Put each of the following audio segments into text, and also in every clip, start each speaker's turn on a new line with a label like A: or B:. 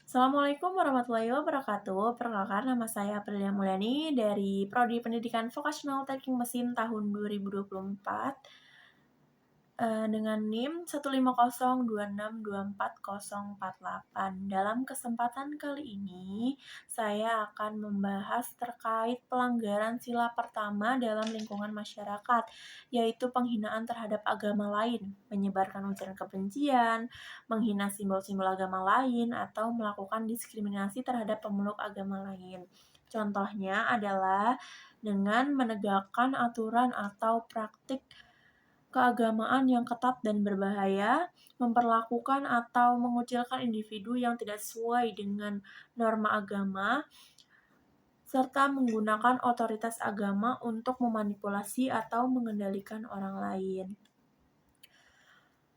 A: Assalamualaikum warahmatullahi wabarakatuh. Perkenalkan, nama saya Aprilia Mulyani dari Prodi Pendidikan Vokasional Teknik Mesin tahun 2024 dengan NIM 15026244048. Dalam kesempatan kali ini, saya akan membahas terkait pelanggaran sila pertama dalam lingkungan masyarakat, yaitu penghinaan terhadap agama lain, menyebarkan ujaran kebencian, menghina simbol-simbol agama lain, atau melakukan diskriminasi terhadap pemeluk agama lain. Contohnya adalah dengan menegakkan aturan atau praktik keagamaan yang ketat dan berbahaya, memperlakukan atau mengucilkan individu yang tidak sesuai dengan norma agama, serta menggunakan otoritas agama untuk memanipulasi atau mengendalikan orang lain.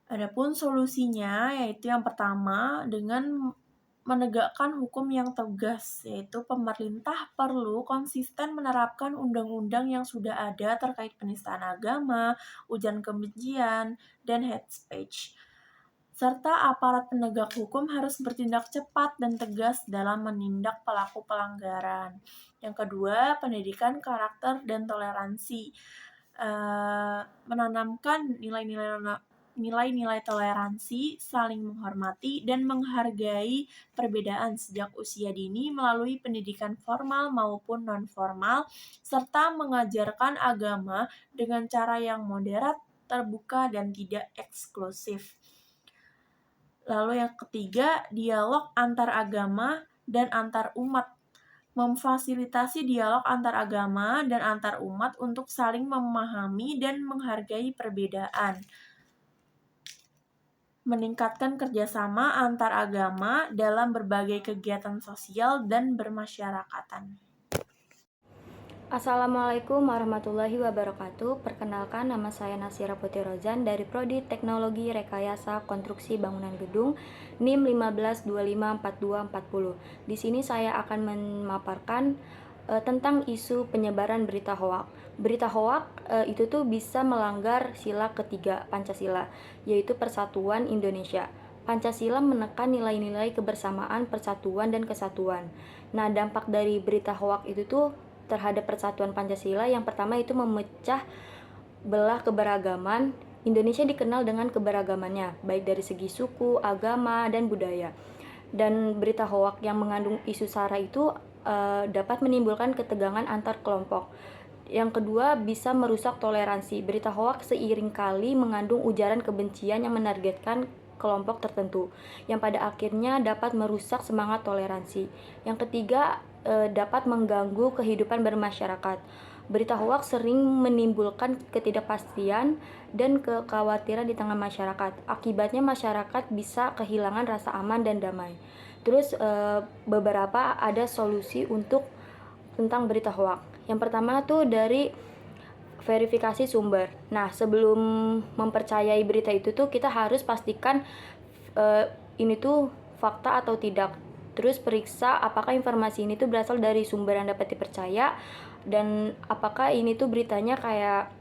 A: Adapun solusinya yaitu yang pertama dengan menegakkan hukum yang tegas, yaitu pemerintah perlu konsisten menerapkan undang-undang yang sudah ada terkait penistaan agama, ujaran kebencian, dan hate speech. Serta aparat penegak hukum harus bertindak cepat dan tegas dalam menindak pelaku pelanggaran. Yang kedua, pendidikan karakter dan toleransi. Menanamkan nilai-nilai toleransi, saling menghormati, dan menghargai perbedaan sejak usia dini melalui pendidikan formal maupun non-formal, serta mengajarkan agama dengan cara yang moderat, terbuka, dan tidak eksklusif. Lalu yang ketiga, dialog antar agama dan antar umat. Memfasilitasi dialog antar agama dan antar umat untuk saling memahami dan menghargai perbedaan. Meningkatkan kerjasama antar agama dalam berbagai kegiatan sosial dan bermasyarakatan.
B: Assalamualaikum warahmatullahi wabarakatuh. Perkenalkan, nama saya Nasira Putri Rozan dari Prodi Teknologi Rekayasa Konstruksi Bangunan Gedung NIM 15254240. Di sini saya akan memaparkan tentang isu penyebaran berita hoak. Berita hoak itu tuh bisa melanggar sila ketiga Pancasila, yaitu Persatuan Indonesia. Pancasila menekan nilai-nilai kebersamaan, persatuan, dan kesatuan. Nah, dampak dari berita hoak itu tuh terhadap persatuan Pancasila yang pertama itu memecah belah keberagaman. Indonesia dikenal dengan keberagamannya, baik dari segi suku, agama, dan budaya. Dan berita hoak yang mengandung isu sara itu dapat menimbulkan ketegangan antar kelompok. Yang kedua, bisa merusak toleransi. Berita hoak seiring kali mengandung ujaran kebencian yang menargetkan kelompok tertentu, yang pada akhirnya dapat merusak semangat toleransi. Yang ketiga, dapat mengganggu kehidupan bermasyarakat. Berita hoaks sering menimbulkan ketidakpastian dan kekhawatiran di tengah masyarakat. Akibatnya masyarakat bisa kehilangan rasa aman dan damai. Terus beberapa ada solusi untuk tentang berita hoaks. Yang pertama tuh dari verifikasi sumber. Nah, sebelum mempercayai berita itu tuh kita harus pastikan ini tuh fakta atau tidak. Terus periksa apakah informasi ini tuh berasal dari sumber yang dapat dipercaya dan apakah ini tuh beritanya kayak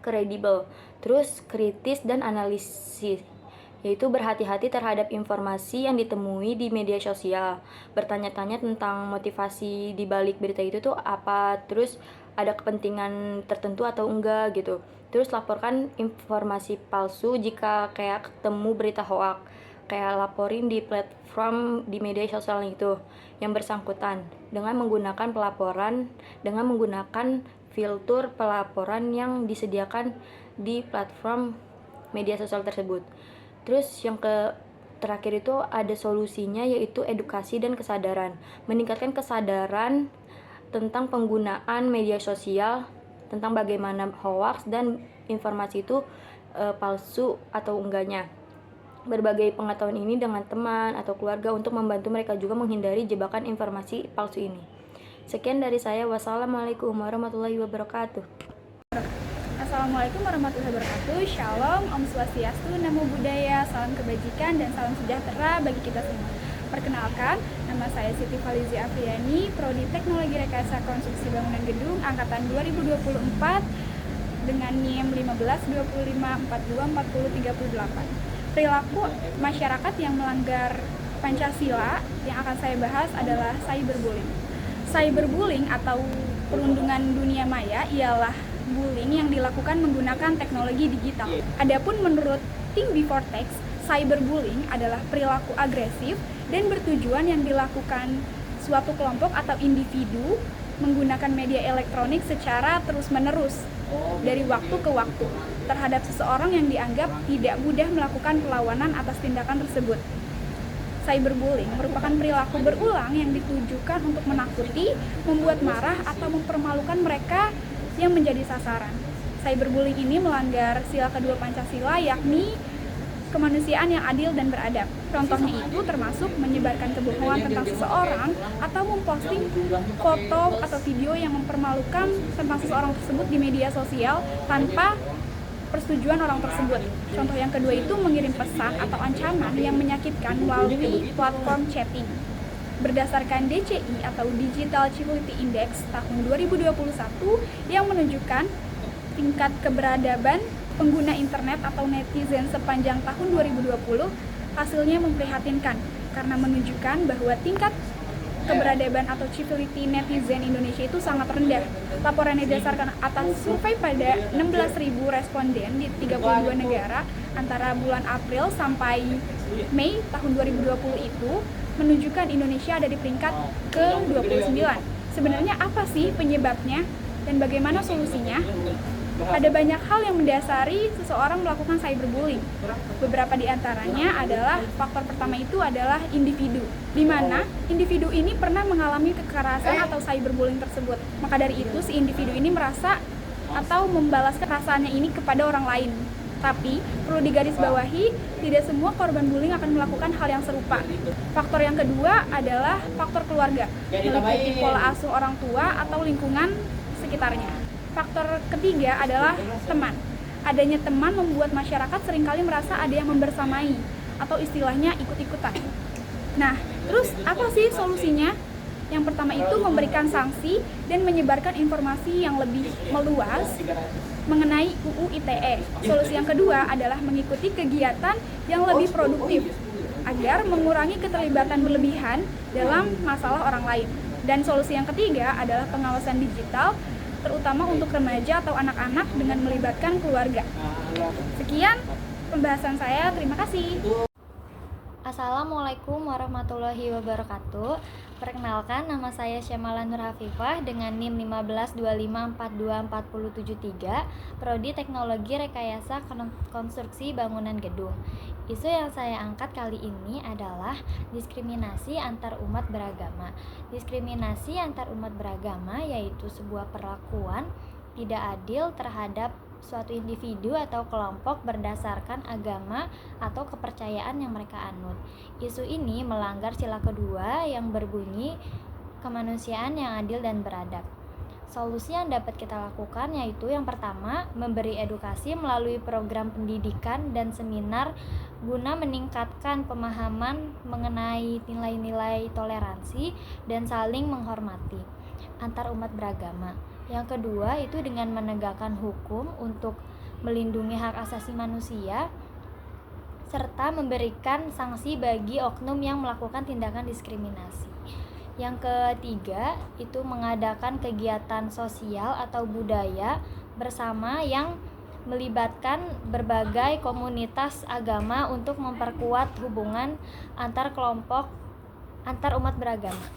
B: kredibel. Terus kritis dan analisis, yaitu berhati-hati terhadap informasi yang ditemui di media sosial. Bertanya-tanya tentang motivasi di balik berita itu tuh apa, terus ada kepentingan tertentu atau enggak gitu. Terus laporkan informasi palsu jika kayak ketemu berita hoak. Kayak laporin di platform di media sosial itu yang bersangkutan dengan menggunakan filter pelaporan yang disediakan di platform media sosial tersebut. Terus yang terakhir itu ada solusinya, yaitu edukasi dan kesadaran. Meningkatkan kesadaran tentang penggunaan media sosial, tentang bagaimana hoaks dan informasi itu palsu atau enggaknya. Berbagai pengetahuan ini dengan teman atau keluarga untuk membantu mereka juga menghindari jebakan informasi palsu ini. Sekian dari saya. Wassalamualaikum warahmatullahi wabarakatuh.
C: Assalamualaikum warahmatullahi wabarakatuh. Shalom, Om Swastiastu, Namo Buddhaya, salam kebajikan dan salam sejahtera bagi kita semua. Perkenalkan, nama saya Siti Falizi Afriani, Prodi Teknologi Rekayasa Konstruksi Bangunan Gedung angkatan 2024 dengan NIM 1525424038. Perilaku masyarakat yang melanggar Pancasila yang akan saya bahas adalah cyberbullying. Cyberbullying atau perundungan dunia maya ialah bullying yang dilakukan menggunakan teknologi digital. Adapun menurut Think Before Text, cyberbullying adalah perilaku agresif dan bertujuan yang dilakukan suatu kelompok atau individu menggunakan media elektronik secara terus-menerus dari waktu ke waktu terhadap seseorang yang dianggap tidak mudah melakukan perlawanan atas tindakan tersebut. Cyberbullying merupakan perilaku berulang yang ditujukan untuk menakuti, membuat marah, atau mempermalukan mereka yang menjadi sasaran. Cyberbullying ini melanggar sila kedua Pancasila, yakni kemanusiaan yang adil dan beradab. Contohnya itu termasuk menyebarkan kebohongan tentang seseorang atau memposting foto atau video yang mempermalukan tentang seseorang tersebut di media sosial tanpa persetujuan orang tersebut. Contoh yang kedua itu mengirim pesan atau ancaman yang menyakitkan melalui platform chatting. Berdasarkan DCI atau Digital Civility Index tahun 2021 yang menunjukkan tingkat keberadaban pengguna internet atau netizen sepanjang tahun 2020, hasilnya memprihatinkan karena menunjukkan bahwa tingkat keberadaban atau civility netizen Indonesia itu sangat rendah. Laporan didasarkan atas survei pada 16.000 responden di 32 negara antara bulan April sampai Mei tahun 2020 itu menunjukkan Indonesia ada di peringkat ke-29. Sebenarnya apa sih penyebabnya dan bagaimana solusinya? Ada banyak hal yang mendasari seseorang melakukan cyberbullying. Beberapa di antaranya adalah faktor pertama itu adalah individu, di mana individu ini pernah mengalami kekerasan atau cyberbullying tersebut. Maka dari itu si individu ini merasa atau membalas kekerasannya ini kepada orang lain. Tapi perlu digarisbawahi, tidak semua korban bullying akan melakukan hal yang serupa. Faktor yang kedua adalah faktor keluarga, meliputi pola asuh orang tua atau lingkungan sekitarnya. Faktor ketiga adalah teman. Adanya teman membuat masyarakat seringkali merasa ada yang membersamai atau istilahnya ikut-ikutan. Nah, terus apa sih solusinya? Yang pertama itu memberikan sanksi dan menyebarkan informasi yang lebih meluas mengenai UU ITE. Solusi yang kedua adalah mengikuti kegiatan yang lebih produktif agar mengurangi keterlibatan berlebihan dalam masalah orang lain. Dan solusi yang ketiga adalah pengawasan digital, terutama untuk remaja atau anak-anak dengan melibatkan keluarga. Sekian pembahasan saya, terima kasih.
D: Assalamualaikum warahmatullahi wabarakatuh. Perkenalkan, nama saya Syamala Nur Hafifah dengan NIM 1525424073, Prodi Teknologi Rekayasa Konstruksi Bangunan Gedung. Isu yang saya angkat kali ini adalah diskriminasi antar umat beragama. Diskriminasi antar umat beragama yaitu sebuah perlakuan tidak adil terhadap suatu individu atau kelompok berdasarkan agama atau kepercayaan yang mereka anut. Isu ini melanggar sila kedua yang berbunyi kemanusiaan yang adil dan beradab. Solusi yang dapat kita lakukan yaitu yang pertama, memberi edukasi melalui program pendidikan dan seminar guna meningkatkan pemahaman mengenai nilai-nilai toleransi dan saling menghormati antar umat beragama. Yang kedua itu dengan menegakkan hukum untuk melindungi hak asasi manusia serta memberikan sanksi bagi oknum yang melakukan tindakan diskriminasi. Yang ketiga itu mengadakan kegiatan sosial atau budaya bersama yang melibatkan berbagai komunitas agama untuk memperkuat hubungan antar kelompok antar umat beragama.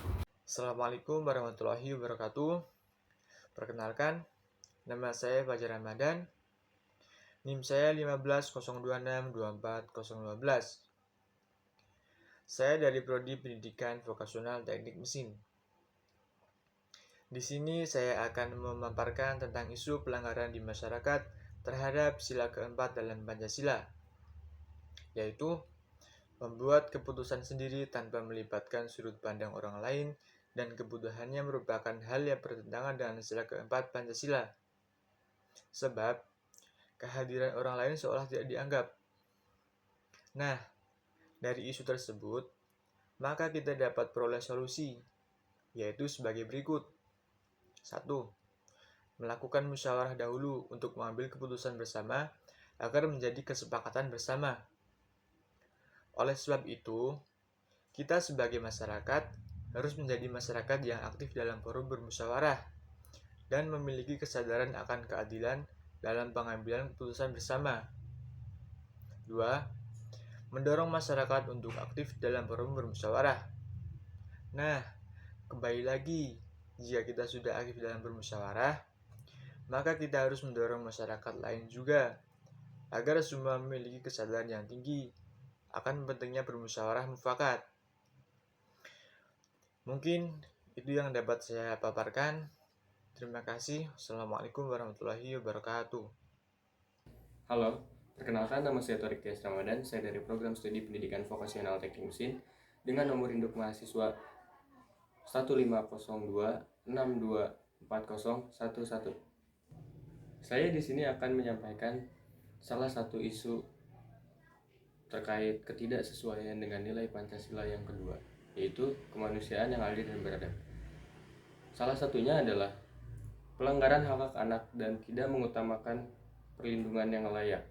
E: Assalamualaikum warahmatullahi wabarakatuh. Perkenalkan, nama saya Fajar Ramadan. NIM saya 1502624012. Saya dari Prodi Pendidikan Vokasional Teknik Mesin. Di sini saya akan memaparkan tentang isu pelanggaran di masyarakat terhadap sila keempat dalam Pancasila, yaitu membuat keputusan sendiri tanpa melibatkan sudut pandang orang lain dan kebutuhannya merupakan hal yang bertentangan dengan sila keempat Pancasila. sebab kehadiran orang lain seolah tidak dianggap. Nah, dari isu tersebut, maka kita dapat peroleh solusi, yaitu sebagai berikut. 1. Melakukan musyawarah dahulu untuk mengambil keputusan bersama agar menjadi kesepakatan bersama. Oleh sebab itu, kita sebagai masyarakat harus menjadi masyarakat yang aktif dalam forum bermusyawarah dan memiliki kesadaran akan keadilan dalam pengambilan keputusan bersama. 2. Mendorong masyarakat untuk aktif dalam forum bermusyawarah. Nah, kembali lagi, jika kita sudah aktif dalam bermusyawarah, maka kita harus mendorong masyarakat lain juga agar semua memiliki kesadaran yang tinggi akan pentingnya bermusyawarah mufakat. Mungkin itu yang dapat saya paparkan. Terima kasih. Assalamualaikum warahmatullahi wabarakatuh.
F: Halo, perkenalkan nama saya Torik Tias Ramadan. Saya dari program studi pendidikan vokasional teknik mesin dengan nomor induk mahasiswa 1502624011. Saya di sini akan menyampaikan salah satu isu terkait ketidaksesuaian dengan nilai Pancasila yang kedua, yaitu kemanusiaan yang adil dan beradab. Salah satunya adalah pelanggaran hak anak dan tidak mengutamakan perlindungan yang layak.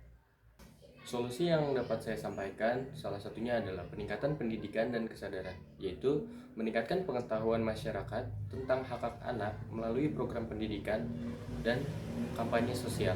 F: Solusi yang dapat saya sampaikan salah satunya adalah peningkatan pendidikan dan kesadaran, yaitu meningkatkan pengetahuan masyarakat tentang hak anak melalui program pendidikan dan kampanye sosial.